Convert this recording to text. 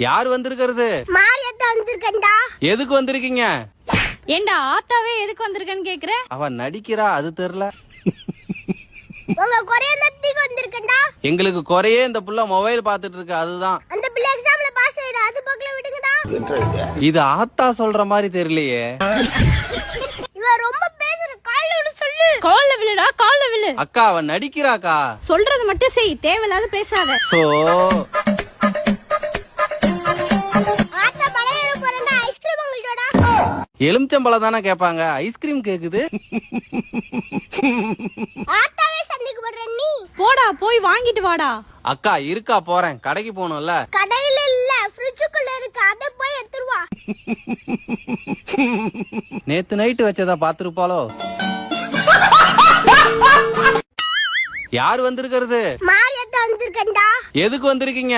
யார் வந்திருக்கிறது? மாரியத்தா வந்திருக்கேன்டா. எதுக்கு வந்திருக்கீங்க? ஏண்டா ஆத்தாவே எதுக்கு வந்திருக்கேன்னு கேக்குற? அவ நடிக்கிறா, அது தெரியல. உங்க கொரிய நத்திக்கு வந்திருக்கேன்டா. எங்களுக்கு குறையே இந்த புள்ள மொபைல் பாத்துட்டு இருக்கு, அதுதான். அந்த பிள்ளை எக்ஸாம்ல பாஸ் ஆயிடு, அது பக்கல விடுங்கடா. இது ஆத்தா சொல்ற மாதிரி தெரியலையே. இவ ரொம்ப பேசுற, கால்ல விடு சொல்லு. கால்ல விழுடா, கால்ல விழு. அக்கா அவ நடிக்கிறாக்கா. சொல்றது மட்டும் செய், தேவையில்லாத பேசாத. சோ ஆத்தா பழைய போறேன்னா ஐஸ்கிரீம் உங்கள்டா. எலுமிச்சம்பழம் தானே கேட்பாங்க, ஐஸ்கிரீம் கேக்குது. ஆத்தாவே சண்டைக்கு போடுற நீ. போடா போய் வாங்கிட்டு வாடா. அக்கா இருக்கா, போறேன், கடைக்கு போகணும்ல. கடையில இல்ல, ஃப்ரிட்ஜுக்குள்ள இருக்கு, அத போய் எடுத்துட்டு வா. நேத்து நைட்டு வச்சதா பாத்துருப்பாளோ. யார் வந்திருக்கிறது? மாரியத்தா வந்திருக்கேன்டா. எதுக்கு வந்திருக்கீங்க?